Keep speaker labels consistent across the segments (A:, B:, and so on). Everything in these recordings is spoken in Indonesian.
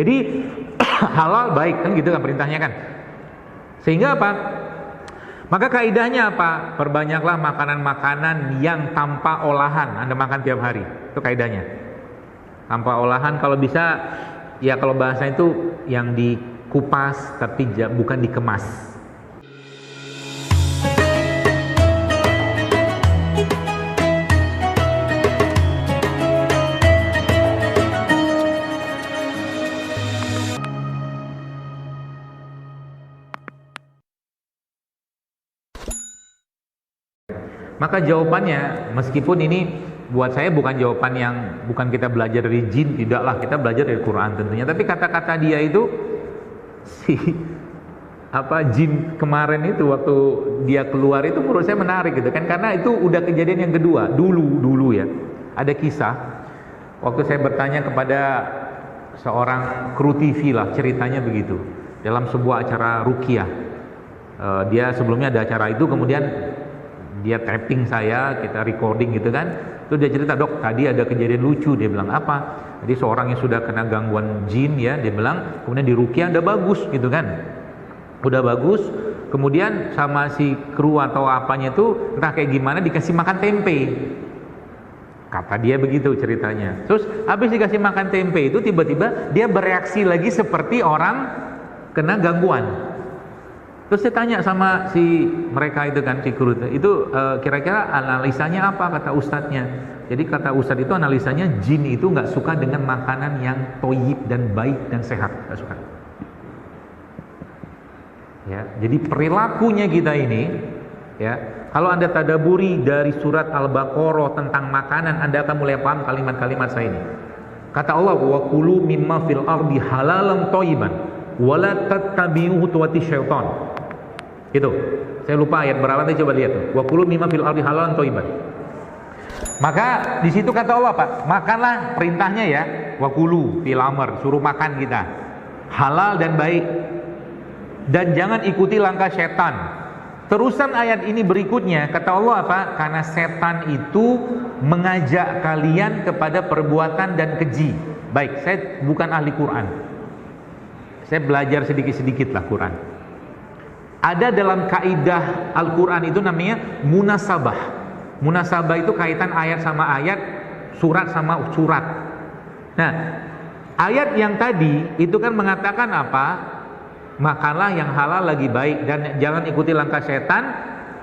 A: Jadi halal baik kan gitu kan perintahnya kan. Sehingga apa? Maka kaidahnya apa? Perbanyaklah makanan-makanan yang tanpa olahan Anda makan tiap hari. Itu kaidahnya. Tanpa olahan, kalau bisa ya, kalau bahasa itu yang dikupas tapi bukan dikemas. Maka jawabannya, meskipun ini buat saya bukan jawaban yang bukan kita belajar dari jin, tidaklah, kita belajar dari Quran tentunya. Tapi kata-kata dia itu si jin kemarin itu waktu dia keluar itu menurut saya menarik gitu kan, karena itu udah kejadian yang kedua. Dulu ya. Ada kisah waktu saya bertanya kepada seorang kru TV lah, ceritanya begitu. Dalam sebuah acara ruqyah. Dia sebelumnya ada acara itu, kemudian dia tapping saya, kita recording gitu kan. Terus dia cerita, "Dok, tadi ada kejadian lucu." Dia bilang, "Apa?" Jadi seorang yang sudah kena gangguan jin ya, dia bilang, kemudian di ruqyah udah bagus gitu kan. Udah bagus, kemudian sama si kru atau apanya itu entah kayak gimana dikasih makan tempe. Kata dia begitu ceritanya. Terus habis dikasih makan tempe itu tiba-tiba dia bereaksi lagi seperti orang kena gangguan. Terus saya tanya sama si mereka itu kan, si kru itu, kira-kira analisanya apa kata ustadznya? Jadi kata ustadz itu analisanya jin itu nggak suka dengan makanan yang toyib dan baik dan sehat, nggak suka. Ya, jadi perilakunya kita ini, ya, kalau Anda tadaburi dari surat Al-Baqarah tentang makanan, Anda akan mulai paham kalimat-kalimat saya ini. Kata Allah, wa kulu mimma fil ardi halalan thayyiban wa la tattabi'u khutuwati syaitan. Itu, saya lupa ayat berapa, nanti coba lihat tuh. Wa kulu mimma fil ardi halalan thayyiban. Maka di situ kata Allah apa? Makanlah, perintahnya ya. Wa kulu fil amr, suruh makan kita. Halal dan baik. Dan jangan ikuti langkah setan. Terusan ayat ini berikutnya kata Allah apa? Karena setan itu mengajak kalian kepada perbuatan dan keji. Baik, saya bukan ahli Quran. Saya belajar sedikit-sedikit lah Quran. Ada dalam kaidah Al-Quran itu namanya munasabah. Munasabah itu kaitan ayat sama ayat, surat sama surat. Nah, ayat yang tadi itu kan mengatakan apa? Makanlah yang halal lagi baik dan jangan ikuti langkah setan,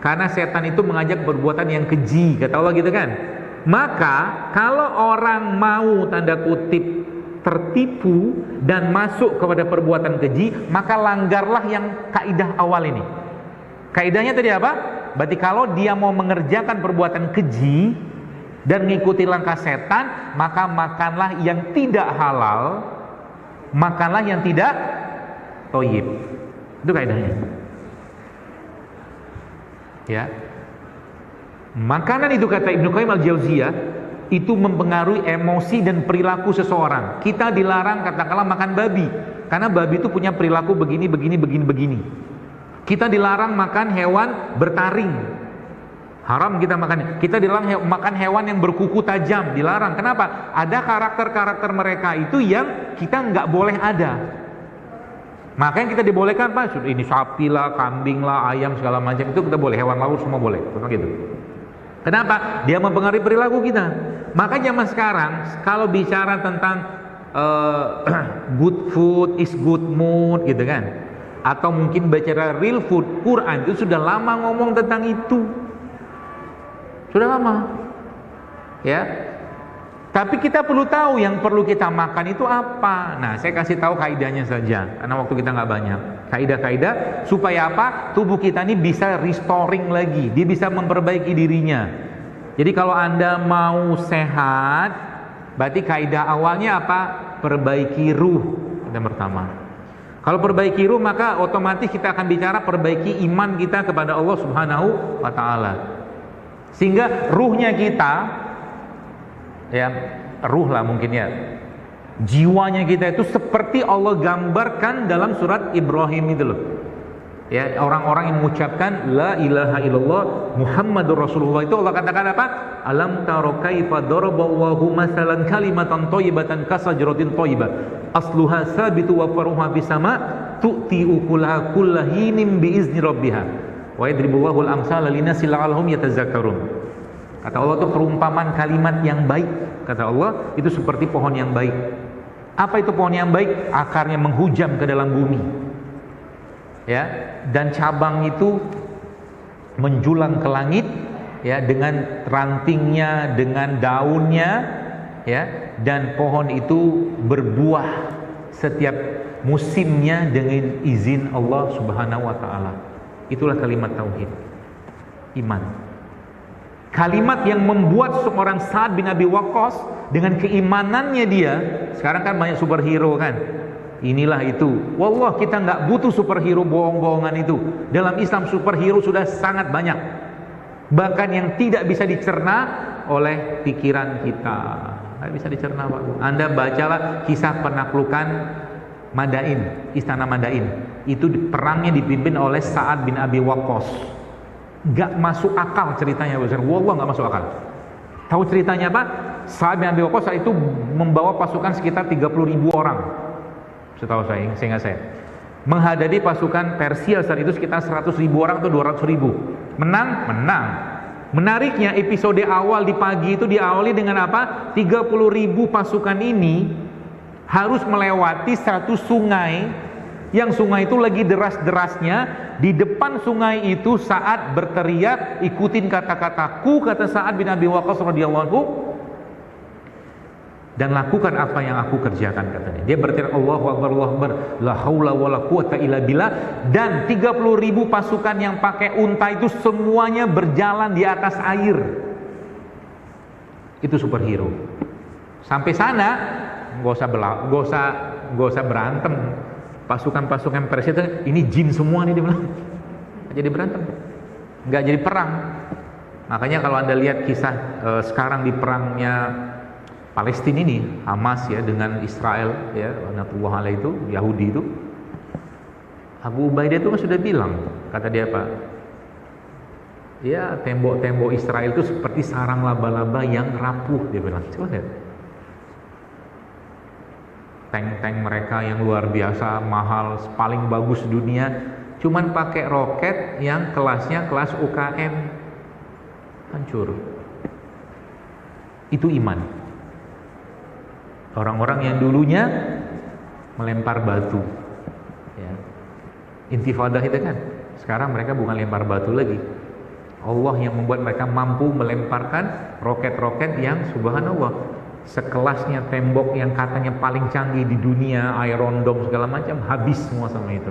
A: karena setan itu mengajak perbuatan yang keji, kata Allah gitu kan. Maka kalau orang mau tanda kutip tertipu dan masuk kepada perbuatan keji, maka langgarlah yang kaidah awal ini. Kaidahnya tadi apa? Berarti kalau dia mau mengerjakan perbuatan keji dan mengikuti langkah setan, maka makanlah yang tidak halal, makanlah yang tidak thayyib. Itu kaidahnya. Ya. Makanan itu kata Ibnu Qayyim al-Jauziyah itu mempengaruhi emosi dan perilaku seseorang. Kita dilarang katakanlah makan babi, karena babi itu punya perilaku begini. Kita dilarang makan hewan bertaring, haram kita makan. Kita dilarang makan hewan yang berkuku tajam, dilarang. Kenapa? Ada karakter-karakter mereka itu yang kita nggak boleh ada. Makanya kita dibolehkan Pak, ini sapi lah, kambing lah, ayam segala macam itu kita boleh, hewan laut semua boleh, gitu. Kenapa? Dia mempengaruhi perilaku kita. Maka zaman sekarang kalau bicara tentang good food is good mood gitu kan, atau mungkin bicara real food, Quran itu sudah lama ngomong tentang itu, sudah lama ya. Tapi kita perlu tahu yang perlu kita makan itu apa. Nah, saya kasih tahu kaidahnya saja karena waktu kita nggak banyak. Kaidah-kaidah supaya apa? Tubuh kita ini bisa restoring lagi, dia bisa memperbaiki dirinya. Jadi kalau Anda mau sehat, berarti kaidah awalnya apa? Perbaiki ruh, yang pertama. Kalau perbaiki ruh, maka otomatis kita akan bicara perbaiki iman kita kepada Allah Subhanahu wa taala. Sehingga ruhnya kita, ya, ruh lah mungkin ya, jiwanya kita itu seperti Allah gambarkan dalam surat Ibrahim itu loh. Ya, orang-orang yang mengucapkan la ilaha illallah Muhammadur Rasulullah itu Allah katakan apa? Alam taro kaifa daraballahu masalan kalimatan thayyibatan kasajratin thayyibah asluha sabitu wa faruha fis sama tu'ti ukulaha kullahinin biizni rabbiha wa yadribullahu al-amsala linasi la'allahum yatazakkarun. Kata Allah itu perumpamaan kalimat yang baik. Kata Allah itu seperti pohon yang baik. Apa itu pohon yang baik? Akarnya menghujam ke dalam bumi, ya, dan cabang itu menjulang ke langit, ya, dengan rantingnya, dengan daunnya, ya, dan pohon itu berbuah setiap musimnya dengan izin Allah Subhanahu wa taala. Itulah kalimat tauhid, iman. Kalimat yang membuat seorang Sa'ad bin Abi Waqqas dengan keimanannya dia, sekarang kan banyak superhero kan, inilah itu. Wallah, kita nggak butuh superhero bohong-bohongan itu. Dalam Islam superhero sudah sangat banyak, bahkan yang tidak bisa dicerna oleh pikiran kita. Nggak bisa dicerna, Pak. Anda bacalah kisah penaklukan Madain, istana Madain. Itu perangnya dipimpin oleh Sa'ad bin Abi Waqqas. Gak masuk akal ceritanya, wallah gak masuk akal. Tahu ceritanya apa? Sa'ad bin Abi Waqqas saat itu membawa pasukan sekitar 30.000 orang, setahu saya, seingat saya, menghadapi pasukan Persia saat itu sekitar 100.000 orang atau 200.000. Menang. Menariknya episode awal di pagi itu diawali dengan apa? 30.000 pasukan ini harus melewati satu sungai, yang sungai itu lagi deras-derasnya. Di depan sungai itu Sa'ad berteriak, ikutin kata-kataku, kata Sa'ad bin Abi Waqqas radhiyallahu anhu, dan lakukan apa yang aku kerjakan, katanya. Dia berteriak Allahu Akbar, Allahu Akbar, la haula wala quwata illa billah, dan 30.000 pasukan yang pakai unta itu semuanya berjalan di atas air. Itu superhero. Sampai sana gak usah berantem. Pasukan-pasukan Persia itu, ini jin semua nih, dia bilang. Nggak jadi berantem, nggak jadi perang. Makanya kalau Anda lihat kisah sekarang di perangnya Palestina ini, Hamas ya dengan Israel, ya, Natullah alaih itu, Yahudi itu, Abu Ubaidah itu kan sudah bilang, kata dia apa? Ya, tembok-tembok Israel itu seperti sarang laba-laba yang rapuh, dia bilang. Coba lihat. Tank-tank mereka yang luar biasa, mahal, paling bagus dunia, cuman pakai roket yang kelasnya kelas UKM, hancur. Itu iman. Orang-orang yang dulunya melempar batu, ya. Intifadah itu kan, sekarang mereka bukan lempar batu lagi. Allah yang membuat mereka mampu melemparkan roket-roket yang subhanallah, sekelasnya tembok yang katanya paling canggih di dunia, Iron Dome segala macam, habis semua sama itu.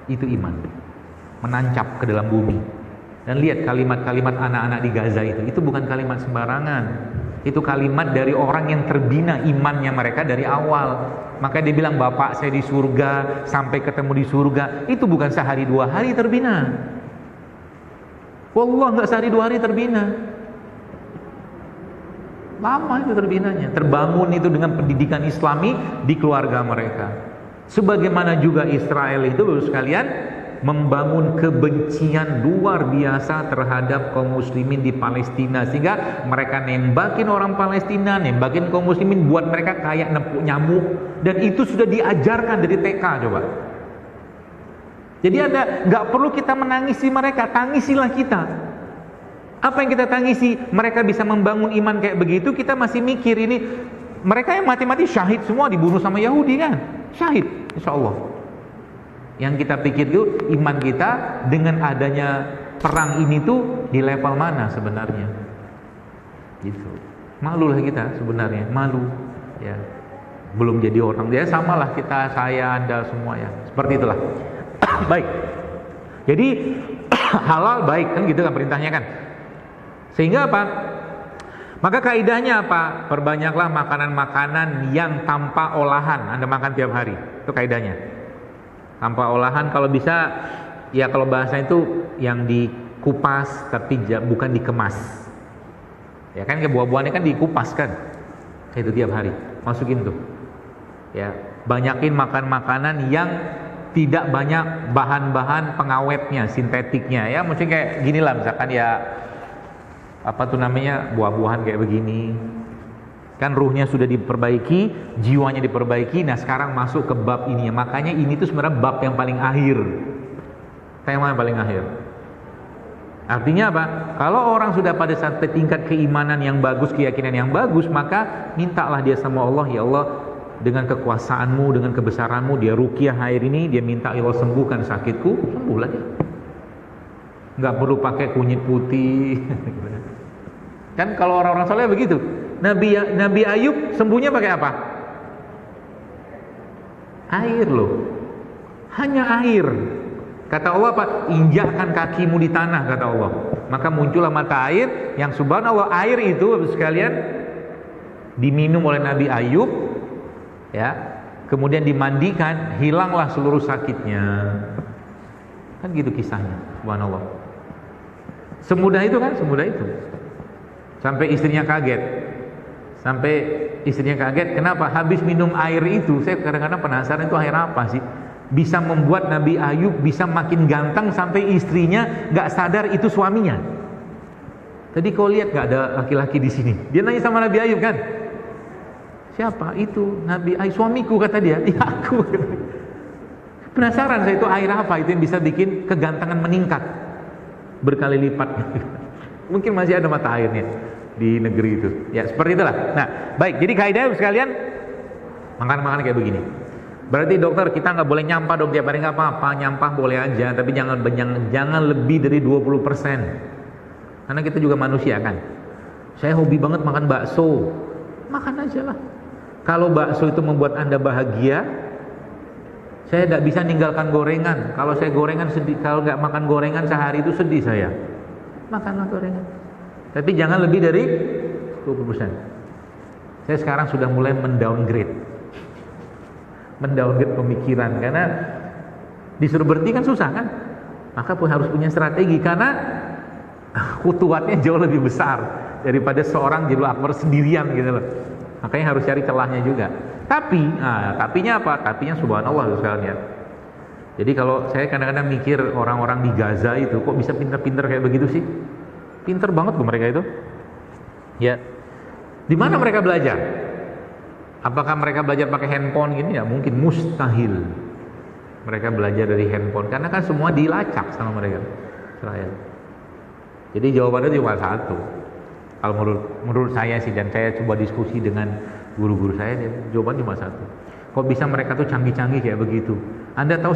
A: Itu iman, menancap ke dalam bumi. Dan lihat kalimat-kalimat anak-anak di Gaza itu bukan kalimat sembarangan. Itu kalimat dari orang yang terbina imannya mereka dari awal. Maka dia bilang, bapak saya di surga, sampai ketemu di surga. Itu bukan sehari dua hari terbina. Wallah, nggak sehari dua hari terbina. Lama itu terbinanya. Terbangun itu dengan pendidikan Islami di keluarga mereka. Sebagaimana juga Israel itu, baru sekalian, membangun kebencian luar biasa terhadap kaum muslimin di Palestina, sehingga mereka nembakin orang Palestina, nembakin kaum muslimin, buat mereka kayak nempuk nyamuk. Dan itu sudah diajarkan dari TK, coba. Jadi Anda nggak perlu kita menangisi mereka, tangisilah kita. Apa yang kita tangisi? Mereka bisa membangun iman kayak begitu, kita masih mikir ini, mereka yang mati-mati syahid semua, dibunuh sama Yahudi kan? Syahid, insya Allah. Yang kita pikir itu iman kita dengan adanya perang ini tuh di level mana sebenarnya? Gitu. Malulah kita sebenarnya, malu. Ya, belum jadi orang. Ya samalah kita, saya, Anda semua ya. Seperti itulah. Baik. Jadi halal baik kan gitu kan perintahnya kan. Sehingga apa? Maka kaidahnya apa? Perbanyaklah makanan-makanan yang tanpa olahan. Anda makan tiap hari. Itu kaidahnya. Tanpa olahan, kalau bisa ya, kalau bahasa itu yang dikupas tapi bukan dikemas. Ya kan, kayak buah-buahnya kan dikupas kan. Itu tiap hari. Masukin tuh. Ya, banyakin makan makanan yang tidak banyak bahan-bahan pengawetnya, sintetiknya ya. Mungkin kayak gini lah, misalkan ya apa tuh namanya, buah-buahan kayak begini, Kan ruhnya sudah diperbaiki, jiwanya diperbaiki. Nah sekarang masuk ke bab ini. Makanya ini tuh sebenarnya bab yang paling akhir, tema yang paling akhir. Artinya apa? Kalau orang sudah pada sampai tingkat keimanan yang bagus, keyakinan yang bagus, maka mintalah dia sama Allah, ya Allah, dengan kekuasaanmu, dengan kebesaranmu, dia ruqyah air ini, dia minta ya Allah sembuhkan sakitku, sembuhlah dia. Nggak perlu pakai kunyit putih. Kan kalau orang-orang soleh begitu. Nabi Ayub sembuhnya pakai apa? Air loh. Hanya air. Kata Allah apa? Injakkan kakimu di tanah, kata Allah. Maka muncullah mata air yang subhanallah, air itu sekalian diminum oleh Nabi Ayub, ya. Kemudian dimandikan, hilanglah seluruh sakitnya. Kan gitu kisahnya, subhanallah. Semudah itu kan, semudah itu. Sampai istrinya kaget. Kenapa? Habis minum air itu, saya kadang-kadang penasaran itu air apa sih? Bisa membuat Nabi Ayub bisa makin ganteng sampai istrinya gak sadar itu suaminya. Tadi kau lihat gak ada laki-laki di sini? Dia nanya sama Nabi Ayub kan? Siapa? Itu Nabi Ayub, suamiku, kata dia. Ya aku. Penasaran saya itu air apa? Itu yang bisa bikin kegantengan meningkat berkali lipat. Mungkin masih ada mata airnya di negeri itu. Ya seperti itulah. Nah baik, jadi kaidah sekalian, makan kayak begini. Berarti dokter, kita nggak boleh nyampah dong tiap hari. Nggak apa-apa, nyampah boleh aja, tapi jangan lebih dari 20%. Karena kita juga manusia kan. Saya hobi banget makan bakso, makan aja lah. Kalau bakso itu membuat Anda bahagia, saya tidak bisa ninggalkan gorengan. Kalau saya gorengan sedih, kalau nggak makan gorengan sehari itu sedih saya. Makanlah gorengan, tapi jangan lebih dari 20%. Saya sekarang sudah mulai mendowngrade pemikiran, karena disuruh berhenti kan susah kan. Maka pun harus punya strategi, karena khutuatnya jauh lebih besar daripada seorang Jilul Akbar sendirian gitu loh. Makanya harus cari celahnya juga. Tapinya apa? Tapinya subhanallah sekalian. Jadi kalau saya kadang-kadang mikir orang-orang di Gaza itu kok bisa pinter-pinter kayak begitu sih? Pinter banget loh mereka itu. Ya. Di mana mereka belajar? Apakah mereka belajar pakai handphone gini? Ya mungkin, mustahil. Mereka belajar dari handphone karena kan semua dilacak sama mereka, Israel. Jadi jawabannya cuma satu. Kalau menurut saya sih, dan saya coba diskusi dengan guru-guru saya, jawaban cuma satu. Kok bisa mereka tuh canggih-canggih kayak begitu? Anda tahu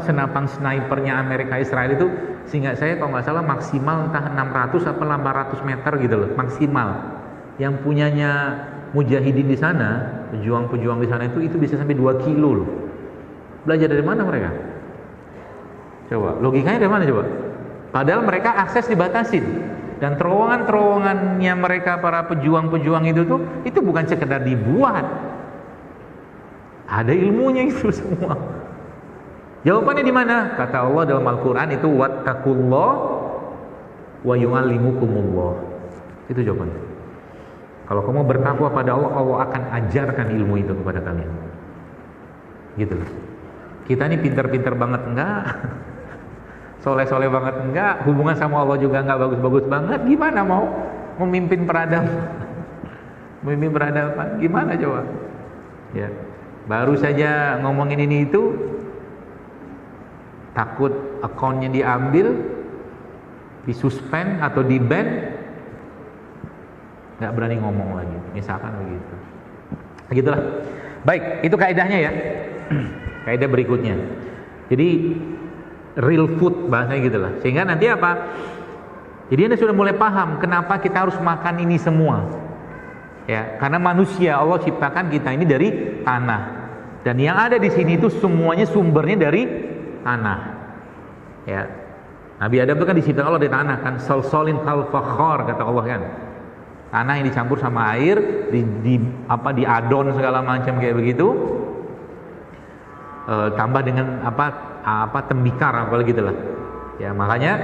A: senapang snipernya Amerika Israel itu, sehingga saya kalau nggak salah maksimal entah 600 atau 800 meter gitu loh, maksimal. Yang punyanya mujahidin di sana, pejuang-pejuang di sana itu bisa sampai 2 kilo loh. Belajar dari mana mereka? Coba, logikanya dari mana coba? Padahal mereka akses dibatasin. Dan terowongan-terowongannya mereka para pejuang-pejuang itu bukan sekedar dibuat. Ada ilmunya itu semua. Jawabannya di mana? Kata Allah dalam Al-Qur'an itu wattaqullah wa yu'allimukumullah. Itu jawabannya. Kalau kamu bertakwa pada Allah, Allah akan ajarkan ilmu itu kepada kalian. Gitu loh. Kita ini pintar-pintar banget enggak? Soleh-soleh banget enggak? Hubungan sama Allah juga enggak bagus-bagus banget. Gimana mau memimpin peradaban? Memimpin peradaban gimana coba? Ya. Baru saja ngomongin ini itu, takut akunnya diambil, disuspend atau di-ban, nggak berani ngomong lagi, misalkan begitu. Begitulah. Baik, itu kaidahnya ya. Kaidah berikutnya. Jadi real food bahasanya gitulah. Sehingga nanti apa? Jadi Anda sudah mulai paham kenapa kita harus makan ini semua. Ya, karena manusia, Allah ciptakan kita ini dari tanah. Dan yang ada di sini itu semuanya sumbernya dari tanah. Ya. Nabi Adam itu kan diciptakan Allah dari tanah kan, salsalin kal fakhar kata Allah kan. Tanah yang dicampur sama air, diadon segala macam kayak begitu. Tambah dengan tembikar apa gitulah. Ya, makanya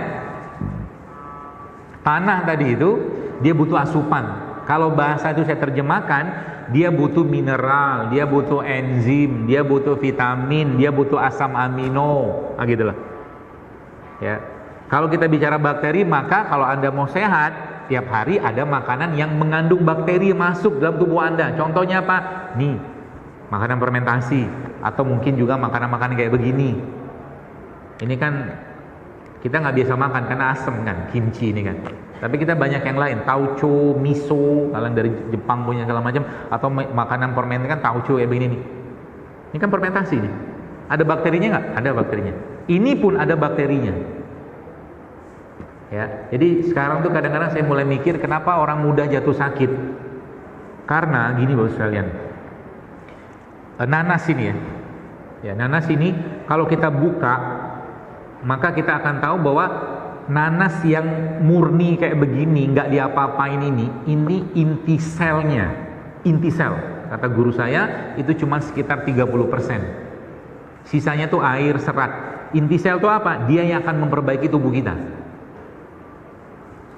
A: tanah tadi itu dia butuh asupan. Kalau bahasa itu saya terjemahkan, dia butuh mineral, dia butuh enzim, dia butuh vitamin, dia butuh asam amino, gitulah. Ya. Kalau kita bicara bakteri, maka kalau Anda mau sehat, tiap hari ada makanan yang mengandung bakteri masuk dalam tubuh Anda. Contohnya apa? Nih, makanan fermentasi, atau mungkin juga makanan-makanan kayak begini. Ini kan kita nggak biasa makan karena asam kan, kimchi ini kan. Tapi kita banyak yang lain, tauco, miso, kalian dari Jepang punya segala macam, atau makanan fermentasi kan tauco kayak begini nih. Ini kan fermentasi nih. Ada bakterinya nggak? Ada bakterinya. Ini pun ada bakterinya. Ya, jadi sekarang tuh kadang-kadang saya mulai mikir kenapa orang mudah jatuh sakit. Karena gini Bapak sekalian. Nanas ini ya. Ya, nanas ini kalau kita buka maka kita akan tahu bahwa nanas yang murni kayak begini, nggak diapa-apain ini inti selnya. Inti sel, kata guru saya, itu cuma sekitar 30%. Sisanya tuh air, serat. Inti sel itu apa? Dia yang akan memperbaiki tubuh kita.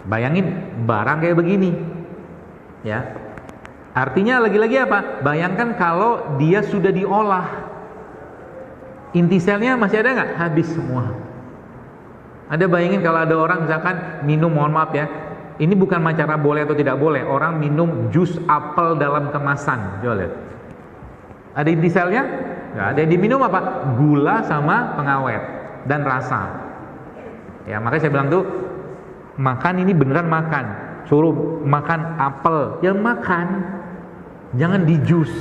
A: Bayangin barang kayak begini, ya. Artinya lagi-lagi apa? Bayangkan kalau dia sudah diolah, inti selnya masih ada nggak? Habis semua. Ada bayangin kalau ada orang misalkan minum, mohon maaf ya, ini bukan masalah boleh atau tidak boleh. Orang minum jus apel dalam kemasan, coba lihat. Ada inti selnya? Nggak ada. Diminum apa? Gula sama pengawet dan rasa. Ya, makanya saya bilang tuh, makan ini beneran makan. Suruh makan apel, ya makan, jangan di jus.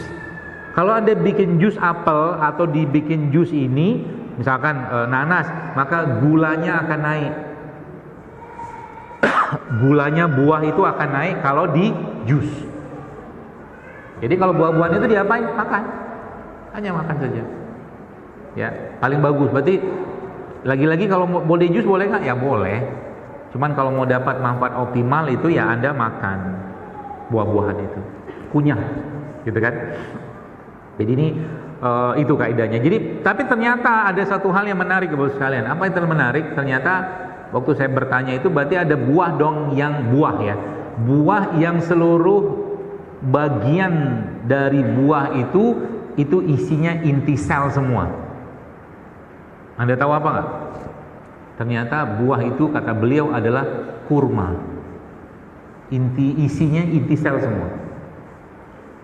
A: Kalau Anda bikin jus apel atau dibikin jus ini, misalkan nanas, maka gulanya akan naik. Gulanya buah itu akan naik kalau di jus. Jadi kalau buah-buahan itu diapain? Makan. Hanya makan saja. Ya, paling bagus. Berarti lagi-lagi kalau mau di jus boleh nggak? Ya boleh. Cuman kalau mau dapat manfaat optimal itu ya Anda makan buah-buahan itu. Kunyah, gitu kan? Jadi ini itu kaidahnya. Jadi tapi ternyata ada satu hal yang menarik Bapak sekalian. Apa yang menarik? Ternyata waktu saya bertanya itu berarti ada buah dong yang buah ya. Buah yang seluruh bagian dari buah itu isinya inti sel semua. Anda tahu apa nggak? Ternyata buah itu kata beliau adalah kurma. Isinya inti sel semua.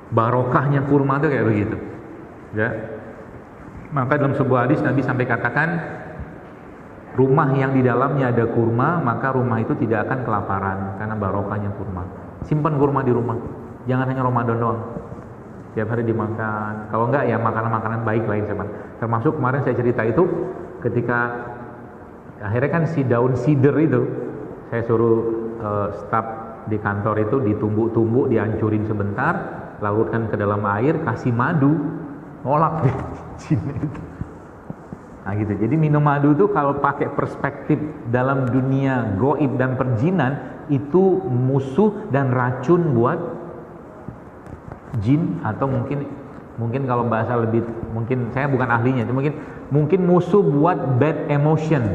A: Barokahnya kurma itu kayak begitu. Ya. Maka dalam sebuah hadis Nabi sampai katakan, rumah yang di dalamnya ada kurma, maka rumah itu tidak akan kelaparan karena barokahnya kurma. Simpan kurma di rumah. Jangan hanya Ramadan doang. Tiap hari dimakan. Kalau enggak ya makanan-makanan baik lain sama. Termasuk kemarin saya cerita itu ketika akhirnya kan si daun sider itu saya suruh staf di kantor itu ditumbuk-tumbuk, dihancurin sebentar, larutkan ke dalam air, kasih madu, nolak deh jin itu. Nah gitu. Jadi minum madu itu kalau pakai perspektif dalam dunia goib dan perjinan itu musuh dan racun buat jin, atau mungkin kalau bahasa lebih, mungkin saya bukan ahlinya, mungkin musuh buat bad emotion.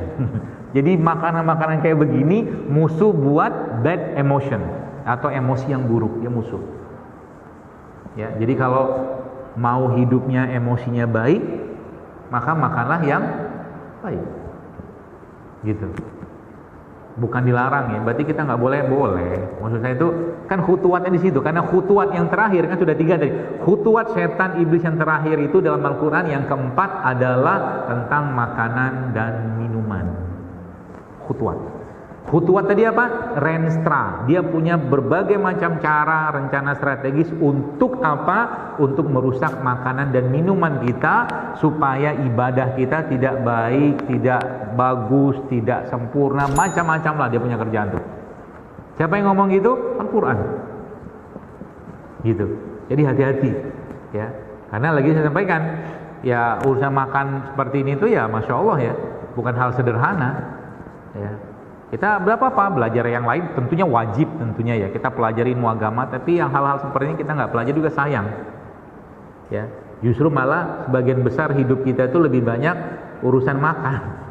A: Jadi makanan-makanan kayak begini musuh buat bad emotion atau emosi yang buruk, ya musuh. Ya, jadi kalau mau hidupnya emosinya baik, maka makanlah yang baik. Gitu. Bukan dilarang ya, berarti kita nggak boleh. Maksud saya itu kan khutuwatnya di situ, karena khutuwat yang terakhir kan sudah 3 tadi. Khutuwat setan iblis yang terakhir itu dalam Al-Quran yang keempat adalah tentang makanan dan minuman. Khutuwat tadi apa? Renstra. Dia punya berbagai macam cara, rencana strategis untuk apa? Untuk merusak makanan dan minuman kita supaya ibadah kita tidak baik, tidak bagus, tidak sempurna, macam-macam lah dia punya kerjaan tuh. Siapa yang ngomong gitu? Al-Quran. Gitu. Jadi hati-hati ya. Karena lagi saya sampaikan, ya urusan makan seperti ini tuh ya Masya Allah ya, bukan hal sederhana ya. Kita belajar yang lain tentunya wajib, tentunya ya kita pelajari ilmu agama, tapi yang hal-hal seperti ini kita nggak pelajari juga sayang ya. Justru malah sebagian besar hidup kita itu lebih banyak urusan makan.